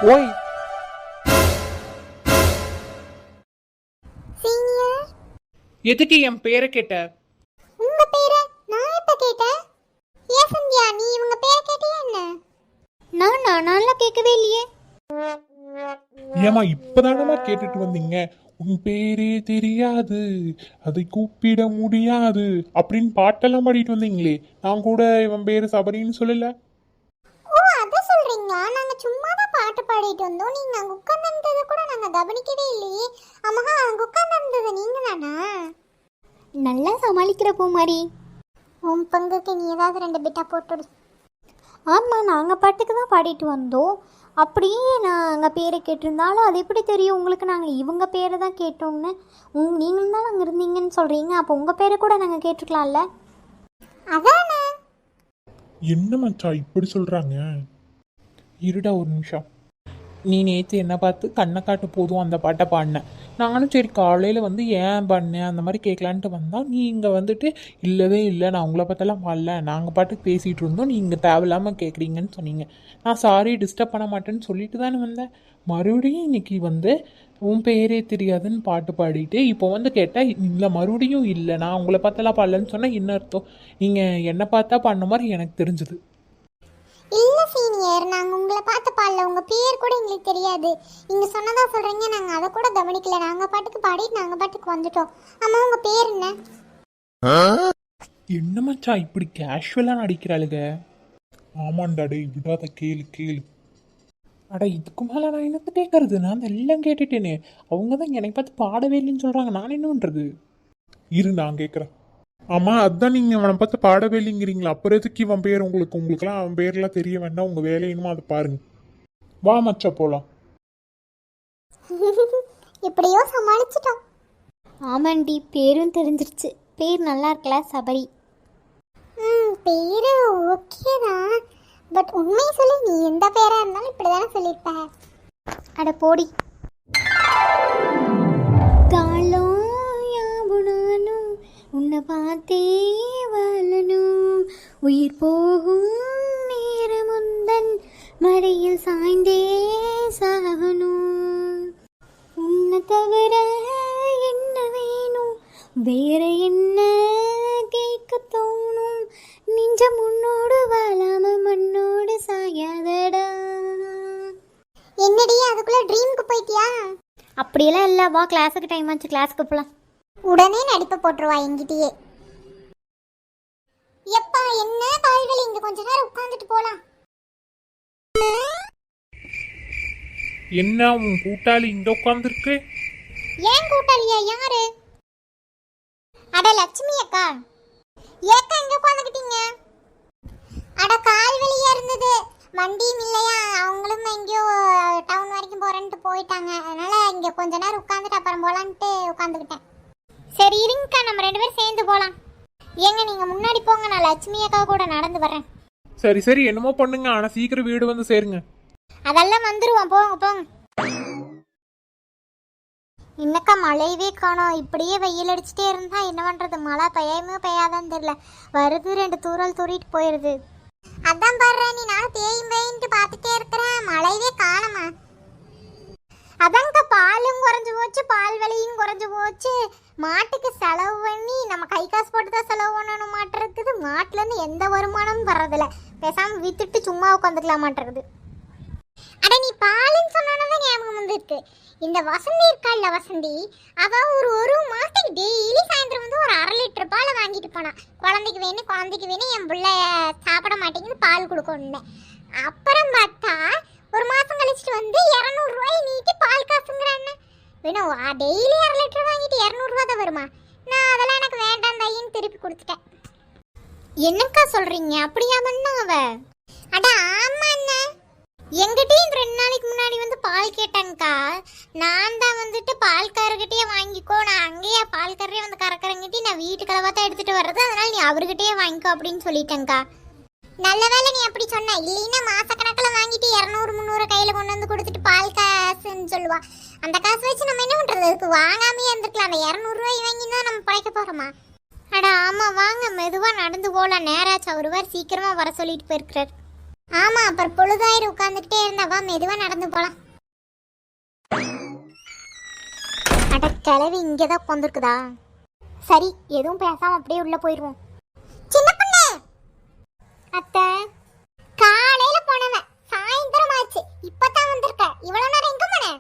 ஓய் சீனியர், எதுக்கு என் பேரை கேட்ட? உங்க பேரை நான் எப்ப கேட்டேன்? ஏன் சந்தியா, நீ இவங்க பேரை கேட்டியா என்ன? நான் நல்லா கேட்கவே இல்லையே. ஏமா இப்பதானமா கேட்டுட்டு வந்தீங்க? உன் பேரே தெரியாது, அதை கூப்பிட முடியாது அப்படின்னு பாட்டெல்லாம் பாடிட்டு வந்தீங்களே. நான் கூட இவன் பேரு சபரின்னு சொல்லல. ஓ, அத சொல்றீங்களா? நாங்க சும்மா தான் பாட்டு பாடிட்டு வந்தோம். நீங்க அங்க உட்கார்ந்திருந்ததை கூட நாங்க கவனிக்கவே இல்லையே. ஆமா, அங்க உட்கார்ந்திருந்தது நீங்க தானா? நல்லா சமாளிக்கிற பூ மாதிரி. உன் பங்குக்கு நீ ஏதாவது 2 பிட்டா போட்டுடு. ஆமாம், நாங்கள் பாட்டுக்கு தான் பாடிட்டு வந்தோம். அப்படியே நாங்கள் பேரை கேட்டிருந்தாலும் அது எப்படி தெரியும் உங்களுக்கு நாங்கள் இவங்க பேரை தான் கேட்டோம்னு? நீங்களும் தான் அங்கே இருந்தீங்கன்னு சொல்கிறீங்க. அப்போ உங்கள் பேரை கூட நாங்கள் கேட்டுக்கலாம்ல? அதானே. என்ன மச்சா இப்படி சொல்றாங்க? இருடா ஒரு நிமிஷம். நீ நேற்று என்ன பார்த்து கண்ணை காட்டு போதும் அந்த பாட்டை பாடினேன். நானும் சரி காலையில் வந்து ஏன் பாடினேன் அந்த மாதிரி கேட்கலான்ட்டு வந்தால் நீ இங்கே வந்துட்டு இல்லவே இல்லை, நான் உங்களை பார்த்தெல்லாம் பாடல, நாங்கள் பாட்டுக்கு பேசிகிட்டு இருந்தோம், நீங்கள் தேவையில்லாமல் கேட்குறீங்கன்னு சொன்னீங்க. நான் சாரி டிஸ்டர்ப் பண்ண மாட்டேன்னு சொல்லிட்டு தானே வந்தேன். மறுபடியும் இன்னைக்கு வந்து உன் பேரே தெரியாதுன்னு பாட்டு பாடிட்டு இப்போ வந்து கேட்டால் இல்லை மறுபடியும் இல்லை, நான் உங்களை பார்த்தெல்லாம் பாடலன்னு சொன்னால் என்ன அர்த்தம்? நீங்கள் என்னை பார்த்தா பாடின மாதிரி எனக்கு தெரிஞ்சுது. இல்லை சீனியர், நாங்கள் உங்களை பார்த்து பாடல. உங்கள் பேர் கூட எங்களுக்கு தெரியாது. நீங்கள் சொன்னதா சொல்கிறீங்க, நாங்கள் அதை கூட கவனிக்கல. நாங்கள் பாட்டுக்கு பாடிட்டு நாங்கள் பாட்டுக்கு வந்துட்டோம். ஆமாம், உங்கள் பேர் என்ன? என்ன மச்சா இப்படி கேஷுவலாக நடிக்கிறாளுங்க? ஆமாண்டா டேய், விடாத, கேளு கேளு. அட இதுக்கு மேலே நான் என்னத்தை கேட்கறது? நான் எல்லாம் கேட்டுட்டேனே. அவங்க தான் என்னை பார்த்து பாடவே இல்லைன்னு சொல்கிறாங்க, நான் என்ன பண்ணுறது? இரு நான் கேட்குறேன். ஆமா, அதான் நீங்க அவனை பார்த்து பாடவே இல்லைங்கிறீங்களா? அப்புறம் எதுக்கு இவன் பேர் உங்களுக்குலாம் அவன் பேர்லாம் தெரிய வேண்டாம். உங்க வேலை என்னமோ அதை பாருங்க. வா மச்சா போலாம். எப்படியோ சமாளிச்சிட்டோம். ஆமாண்டி, பேரும் தெரிஞ்சிருச்சு. பேர் நல்லா இருக்கல, சபரி. பேரு ஓகே தான். பட் உண்மையை சொல்லி நீ எந்த பேரா இருந்தாலும் இப்படி தானே சொல்லியிருப்ப. அட போடி. காலம் யாவுனானும் உன்னை பார்த்தே வாழணும், உயிர் போகும் நேரமுந்தன் மடியில் சாய்ந்தே சாகணும், உன்னை தவிர என்ன வேணும், வேற என்ன கேட்க தோணும், நெஞ்சம் முன்னோடு வாழாம மண்ணோடு சாயாதடா. என்னடி அதுக்குள்ள ட்ரீமுக்கு போயிட்டியா? அப்படியெல்லாம் இல்லை, வா கிளாஸுக்கு டைம் ஆச்சு, கிளாஸுக்கு போகலாம். உடனே நடிப்பை போட்டுருவா என்கிட்டயே. எப்பா என்ன கால்வலி, இங்க கொஞ்ச நேரம் உட்கார்ந்துட்டு போலாம். என்ன உன் கூட்டாளி இங்க உட்காந்துருக்கு? ஏன் கூட்டாளியா? யாரு? அட லட்சுமி அக்கா. ஏக்கா இங்க உட்காந்துக்கிட்டீங்க? அட கால்வலியா இருந்தது, வண்டியும் இல்லையா, அவங்களும் எங்கேயோ டவுன் வரைக்கும் போறேன்ட்டு போயிட்டாங்க. அதனால இங்க கொஞ்ச நேரம் உட்காந்துட்டு அப்புறம் போலான்ட்டு உட்காந்துக்கிட்டேன். சரி இருங்கக்கா, நம்ம 2 பேரும் சேர்ந்து போலாம். ஏங்க நீங்க முன்னாடி போங்க, நான் லட்சுமி அக்கா கூட நடந்து வரேன். சரி சரி, என்னமோ பண்ணுங்க, ஆனா சீக்கிரம் வீடு வந்து சேருங்க. அதெல்லாம் வந்துருவோம், போங்க போங்க. என்னக்கா மழையவே காணோம். இப்படியே வெயில் அடிச்சுட்டே இருந்தா என்ன பண்றது? மழை பெய்யுமே பெய்யாதான்னு தெரியல. வருது 2 தூறல் தூரிட்டு போயிருது. அதான் பாரு, நீ நான் தேயும் பெயின்ட்டு பார்த்துட்டே இருக்கிறேன், மழையவே காணுமா? அதான்க்கா பாலும் குறைஞ்சு போச்சு, பால் விலையும் குறைஞ்சு போச்சு. மாட்டுக்கு செலவு பண்ணி நம்ம கை காசு போட்டு தான் செலவு பண்ணணும் மாட்டிருக்குது. மாட்டுலேருந்து எந்த வருமானமும் வர்றதில்ல. பேசாமல் வித்துட்டு சும்மா உட்காந்துக்கலாம் மாட்டிருக்குது. அட நீ பாலுன்னு சொன்னதான் ஞாபகம் வந்துருக்கு. இந்த வசந்தி இருக்காள்ல வசந்தி, அவ ஒரு மாசத்துக்கு டெய்லி சாயந்தரம் வந்து ஒரு 1/2 லிட்டர் பாலை வாங்கிட்டு போனான். குழந்தைக்கு வேணும் என் பிள்ளை சாப்பிட மாட்டேங்குது, பால் கொடுக்கணும். அப்புறம் பார்த்தா ஒரு மாசம் கழிச்சுட்டு வந்து 200 ரூபாய் நீட்டி பால் காசுங்கிறான். வேணும் டெய்லி 1/2 லிட்டர் வாங்கிட்டு 200 ரூபா தான் வருமா? நான் அதெல்லாம் எனக்கு வேண்டாம் தையின்னு திருப்பி கொடுத்துட்டேன். என்னக்கா சொல்றீங்க? அப்படியா பண்ணா அவ? அட ஆமா அண்ணா, எங்கிட்டையும் 2 நாளைக்கு முன்னாடி வந்து பால் கேட்டாங்கக்கா. நான் தான் வந்துட்டு பால்காரர்கிட்டயே வாங்கிக்கோ, நான் அங்கேயே பால்காரரே வந்து கறக்கிறங்கிட்டி நான் வீட்டுக்கு அளவா தான் எடுத்துட்டு வர்றது, அதனால நீ அவர்கிட்டயே வாங்கிக்கோ அப்படின்னு சொல்லிட்டேங்க்கா. நல்ல வேலை நீ அப்படி சொன்ன, இல்லைன்னா மாசக்கணக்கில் வாங்கிட்டு 200-300 கையில் கொண்டு வந்து கொடுத்துட்டு பால் காசுன்னு சொல்லுவா. அந்த காசு வச்சு நம்ம என்ன பண்ணுறது? அதுக்கு வாங்காமே இருந்துக்கலாம். அந்த 200 ரூபாய் வாங்கினா நம்ம பழைக்க போகிறோமா? அட ஆமாம், வாங்க மெதுவாக நடந்து போகலாம். நேராச்சு, ஒருவர் சீக்கிரமாக வர சொல்லிட்டு போயிருக்கிறார். ஆமா, அப்புறம் பொழுதாயிரம் உட்கார்ந்துகிட்டே இருந்தாவா, மெதுவா நடந்து போலாம். அட கிளவி இங்கதான் உட்காந்துருக்குதா? சரி, எதுவும் பேசாம அப்படியே உள்ள போயிருவோம். சின்ன பொண்ணு. அத்தை, காலையில போனவன் சாயந்தரம் ஆச்சு, இப்பதான் வந்திருக்க. இவ்வளவு நேரம் எங்க போன?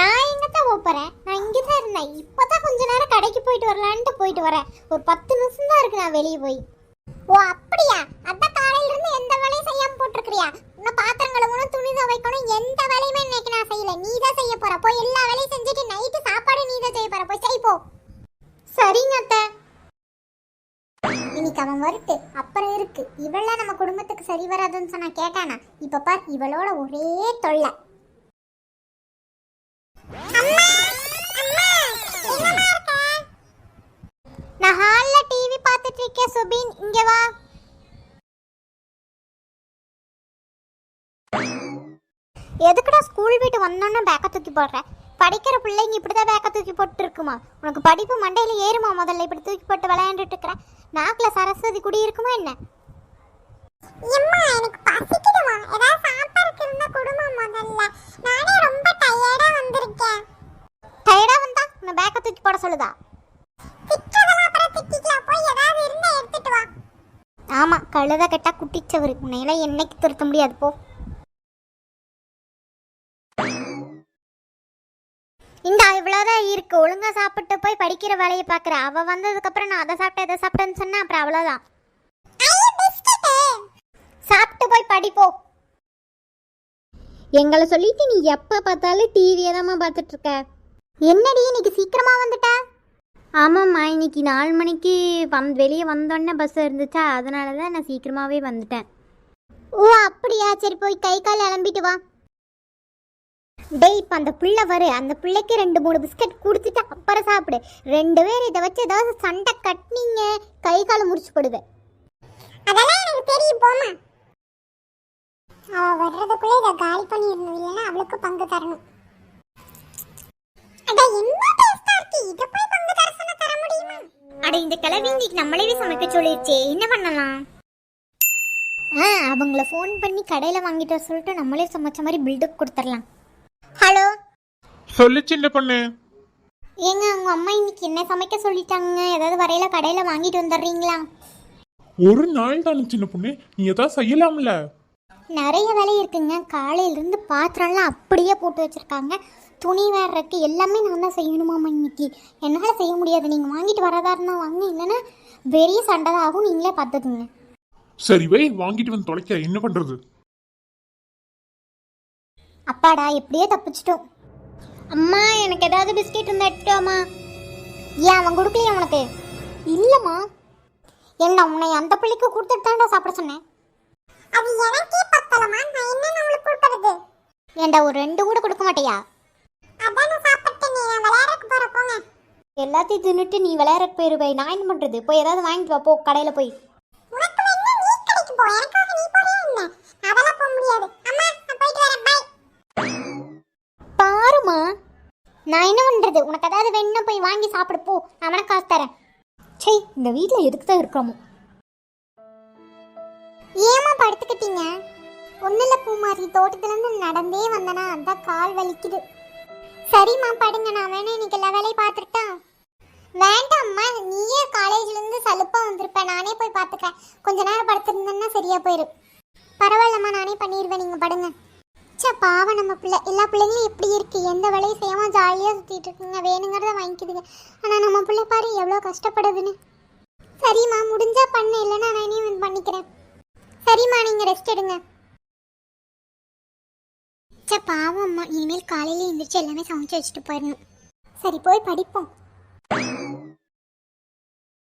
நான் எங்கத்தான் போறேன், நான் இங்கதான் இருந்தேன். இப்பதான் கொஞ்ச நேரம் கடைக்கு போயிட்டு வரலான்ட்டு போயிட்டு வரேன். ஒரு 10 நிமிஷம் தான் இருக்கு நான் வெளியே போய். ஓ அப்படியா? அதான் காலையில இருந்து எந்த வேலையும் செய்யாம போட்டுருக்கியா? இன்னும் பாத்திரம் கழுவணும், துணி துவைக்கணும், எந்த வேலையுமே இன்னைக்கு நான் செய்யல. நீ தான் செய்ய போற. போய் எல்லா வேலையும் செஞ்சுட்டு நைட்டு சாப்பாடு நீ தான் செய்ய போற. போய் செய் போ. சரிங்க அத்தை. இன்னைக்கு அவன் வரட்டு, அப்புறம் இருக்கு. இவள நம்ம குடும்பத்துக்கு சரி வராதுன்னு சொன்னா கேட்டானா? இப்ப பார், இவளோட ஒரே தொல்லை. நான் ஹால்ல டிவி பார்த்துட்டு இருக்கேன். சுபின், இங்க வா. எதுக்குடா ஸ்கூல் விட்டு வந்தோன்னு பேக்க தூக்கி போடுற? படிக்கிற பிள்ளைங்க இப்படிதான் பேக்க தூக்கி போட்டு இருக்குமா? உனக்கு படிப்பு மண்டையில ஏறுமா? முதல்ல இப்படி தூக்கி போட்டு விளையாண்டுட்டு இருக்கிற. நாக்குல சரஸ்வதி குடி இருக்குமா என்ன? எனக்கு பசிக்குதுமா, ஏதாவது சாப்பிடுறதுக்கு இருந்தா கொடுமா முதல்ல. நானே ரொம்ப டயர்டா வந்திருக்கேன். டயர்டா வந்தா உன்னை பேக்க தூக்கி போட சொல்லுதா? ஆமா, கழுத கட்டா குட்டிச்சவரு. உன்னையெல்லாம் என்னைக்கு திருத்த முடியாது போ. இந்த இவ்வளவுதான் இருக்கு. ஒழுங்கா சாப்பிட்டு போய் படிக்கிற வேலையை பாக்குற. அவ வந்ததுக்கு அப்புறம் நான் அதை சாப்பிட்டேன் இதை சாப்பிட்டேன்னு சொன்னா அப்புறம் அவ்வளவுதான். சாப்பிட்டு போய் படிப்போ. எங்களை சொல்லிட்டு நீ எப்ப பார்த்தாலும் டிவியை தான் பார்த்துட்டு இருக்க. என்னடி இன்னைக்கு சீக்கிரமா வந்துட்ட? ஆமாம்மா, இன்னைக்கு 4 மணிக்கு வெளியே வந்தோடனே பஸ் இருந்துச்சா, அதனால தான் நான் சீக்கிரமாகவே வந்துட்டேன். ஓ அப்படியா? சரி, போய் கை கால் அலம்பிட்டு வா. டேய், இப்போ அந்த பிள்ளை வரு. அந்த பிள்ளைக்கு 2-3 பிஸ்கட் கொடுத்துட்டு அப்புறம் சாப்பிடு. 2 பேர் இதை வச்சு ஏதாவது சண்டை கட்டினீங்க, கை காலை முடிச்சு போடுவேன். அதெல்லாம் எனக்கு தெரியும், போமா. அவ வர்றதுக்குள்ளே இதை காலி பண்ணிடணும், இல்லைன்னா அவளுக்கு பங்கு தரணும். அட இந்த கிழவி இன்னைக்கு நம்மளவே சமைக்க சொல்லிருச்சே, என்ன பண்ணலாம்? அவங்கள ஃபோன் பண்ணி கடையில வாங்கிட்டு வர சொல்லிட்டு நம்மளே சமைச்ச மாதிரி பில்டப் கொடுத்துடலாம். ஹலோ, சொல்லு சின்ன பொண்ணு. ஏங்க, உங்க அம்மா இன்னைக்கு என்ன சமைக்க சொல்லிட்டாங்க? ஏதாவது வரையில கடையில வாங்கிட்டு வந்துடுறீங்களா? ஒரு நாள் தானே சின்ன பொண்ணு, நீ ஏதாவது செய்யலாம்ல. நிறைய வேலை இருக்குங்க. காலையில இருந்து பாத்திரம்லாம் அப்படியே போட்டு வச்சிருக்காங்க. துணி வேற இருக்கு. எல்லாமே நான் தான் செய்யணுமாம்மா இன்னைக்கு. என்னால் செய்ய முடியாது. நீங்கள் வாங்கிட்டு வரதா இருந்தால் வாங்க, இல்லைன்னா பெரிய சண்டை தான் ஆகும். நீங்களே பார்த்துக்குங்க. சரி வை, வாங்கிட்டு வந்து தொலைக்க என்ன பண்றது? அப்பாடா, எப்படியே தப்பிச்சிட்டோம். அம்மா, எனக்கு ஏதாவது பிஸ்கெட் இருந்தா எடுத்துட்டோமா? ஏன் அவன் கொடுக்கலையா உனக்கு? இல்லைம்மா. என்ன, உன்னை அந்த பிள்ளைக்கு கொடுத்துட்டு தான்டா சாப்பிட சொன்னேன். அது எனக்கே பத்தலமா, நான் என்ன உங்களுக்கு கொடுக்கிறது? ஏண்டா, ஒரு 2 கூட கொடுக்க மாட்டியா? அதான் சாப்பிட்டு நீ விளையாடக்கு போற. போங்க. எல்லாத்தையும் தின்னுட்டு நீ விளையாடக்கு போயிருவே. நான் என்ன பண்றது? போய் ஏதாவது வாங்கிட்டு வா போ, கடையில போய். உனக்கு வேணா நீ கடைக்கு போ, எனக்காக நீ போறியா என்ன? அதெல்லாம் போக முடியாது. அம்மா, நான் போயிட்டு வரேன். பை. பாருமா, நான் என்ன பண்றது? உனக்கு ஏதாவது வேணும்னா போய் வாங்கி சாப்பிடு போ. நான் உனக்கு காசு தரேன். சே, இந்த வீட்ல எதுக்கு தான் இருக்கோமோ? ஏமா படுத்துக்கிட்டீங்க? ஒன்னுல பூமாரி, தோட்டத்துல இருந்து நடந்தே வந்தனா, அதான் கால் வலிக்குது. சரிம்மா, படுங்க. நான் வேணா இன்னைக்கு எல்லா வேலையும் பார்த்துட்டா? வேண்டாம்மா, நீயே காலேஜ்ல இருந்து சலுப்பா வந்திருப்ப. நானே போய் பார்த்துக்கிறேன். கொஞ்ச நேரம் படுத்திருந்தேன்னா சரியா போயிரு. பரவாயில்லம்மா, நானே பண்ணிடுவேன். நீங்க படுங்க. சே, பாவம் நம்ம பிள்ளை. எல்லா பிள்ளைங்களும் எப்படி இருக்கு, எந்த வேலையும் செய்யாம ஜாலியா சுத்திட்டு இருக்குங்க. வேணுங்கிறத வாங்கிக்குதுங்க. ஆனா நம்ம பிள்ளை பாரு எவ்வளவு கஷ்டப்படுதுன்னு. சரிம்மா, முடிஞ்சா பண்ணு, இல்லைன்னா நானே வந்து பண்ணிக்கிறேன். சரிம்மா, நீங்க ரெஸ்ட் எடுங்க. சே, பாவம் அம்மா. இனிமேல் காலையில எழுந்திரிச்சு எல்லாமே சமைச்சு வச்சுட்டு போயிடணும். சரி, போய் படிப்போம்.